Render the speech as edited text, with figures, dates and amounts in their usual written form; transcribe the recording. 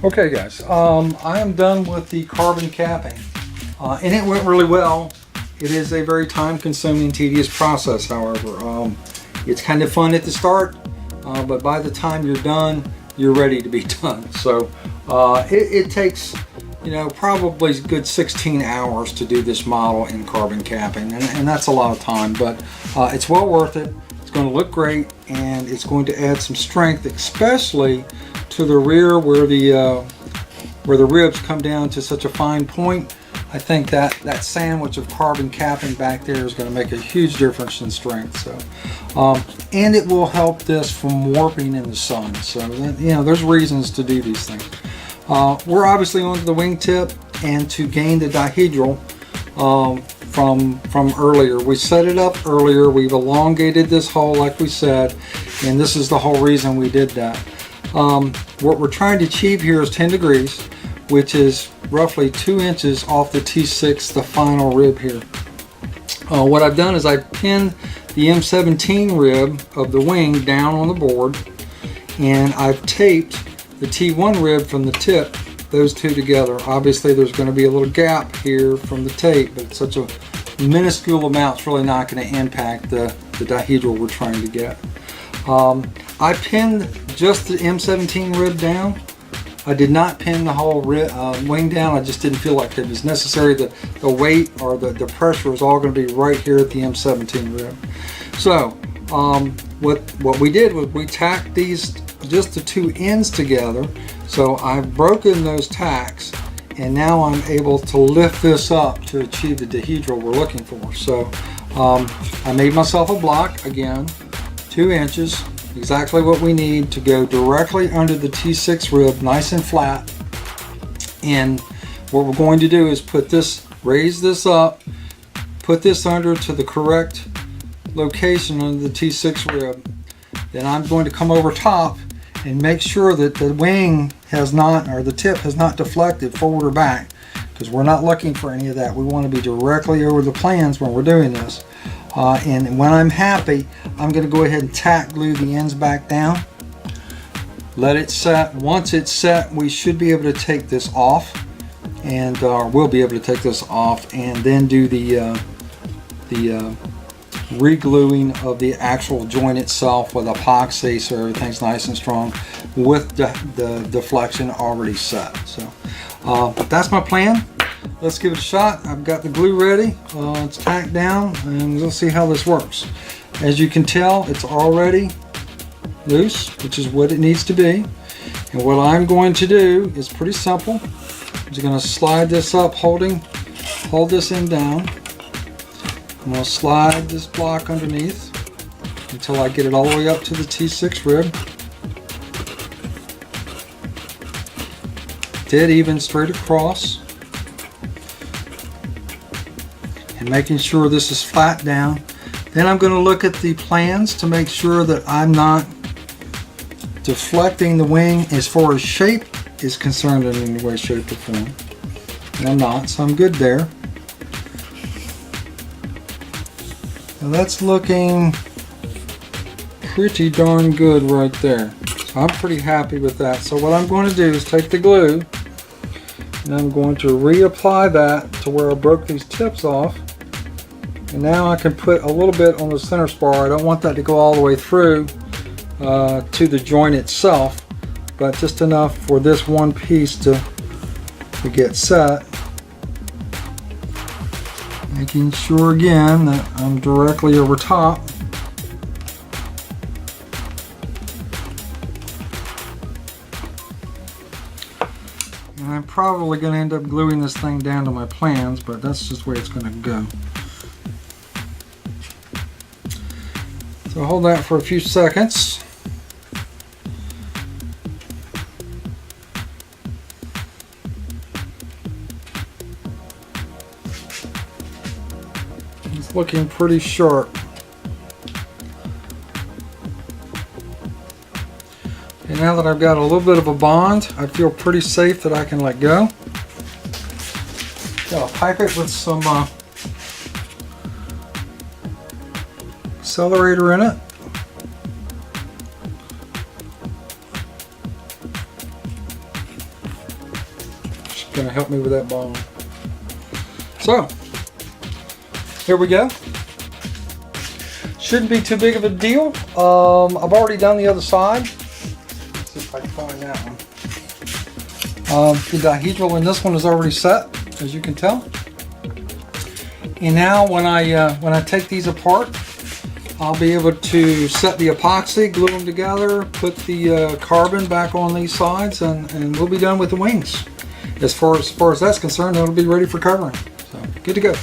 Okay guys, I am done with the carbon capping and it went really well. It is a very time consuming, tedious process, however. It's kind of fun at the start, but by the time you're done, you're ready to be done. So it takes, you know, probably a good 16 hours to do this model in carbon capping, and that's a lot of time, but it's well worth it. It's going to look great, and it's going to add some strength, especially to the rear where the ribs come down to such a fine point. I think that sandwich of carbon capping back there is going to make a huge difference in strength. So, and it will help this from warping in the sun. So, you know, there's reasons to do these things. We're obviously onto the wingtip, and to gain the dihedral from earlier. We set it up earlier. We've elongated this hole like we said, and this is the whole reason we did that. What we're trying to achieve here is 10 degrees, which is roughly 2 inches off the T6, the final rib here. What I've done is I pinned the M17 rib of the wing down on the board, and I've taped the T1 rib from the tip, those two together. Obviously there's going to be a little gap here from the tape, but such a minuscule amount, it's really not going to impact the dihedral we're trying to get. I pinned just the M17 rib down. I did not pin the whole wing down. I just didn't feel like it was necessary. The weight or the pressure is all going to be right here at the M17 rib. So what we did was we tacked these, just the two ends together. So I've broken those tacks, and now I'm able to lift this up to achieve the dihedral we're looking for. So I made myself a block, again, 2 inches, exactly what we need to go directly under the T6 rib, nice and flat. And what we're going to do is put this, raise this up, put this under to the correct location under the T6 rib. Then I'm going to come over top and make sure that the wing has not, or the tip has not deflected forward or back, because we're not looking for any of that. We want to be directly over the plans when we're doing this. And when I'm happy, I'm going to go ahead and tack glue the ends back down. Let it set. Once it's set, we should be able to take this off, and we'll be able to take this off, and then do the re-gluing of the actual joint itself with epoxy, so everything's nice and strong with the deflection already set. So that's my plan. Let's give it a shot. I've got the glue ready. It's tacked down, and we'll see how this works. As you can tell, it's already loose, which is what it needs to be. And what I'm going to do is pretty simple. I'm just going to slide this up, hold this end down. I'm going to slide this block underneath until I get it all the way up to the T6 rib. Dead even straight across. And making sure this is flat down. Then I'm going to look at the plans to make sure that I'm not deflecting the wing as far as shape is concerned in any way, shape, or form. And I'm not, so I'm good there. Now that's looking pretty darn good right there. So I'm pretty happy with that. So what I'm going to do is take the glue, and I'm going to reapply that to where I broke these tips off. And now I can put a little bit on the center spar. I don't want that to go all the way through to the joint itself, but just enough for this one piece to get set. Making sure again that I'm directly over top. And I'm probably going to end up gluing this thing down to my plans, but that's just the way it's going to go. So hold that for a few seconds. It's looking pretty sharp. And now that I've got a little bit of a bond, I feel pretty safe that I can let go. I'll pipe it with some accelerator in it. going to help me with that bone. So, here we go. Shouldn't be too big of a deal. I've already done the other side. Let's see if I can find that one. The dihedral in this one is already set, as you can tell. And now when I take these apart, I'll be able to set the epoxy, glue them together, put the carbon back on these sides, and we'll be done with the wings. As far as that's concerned, it'll be ready for covering. So, good to go.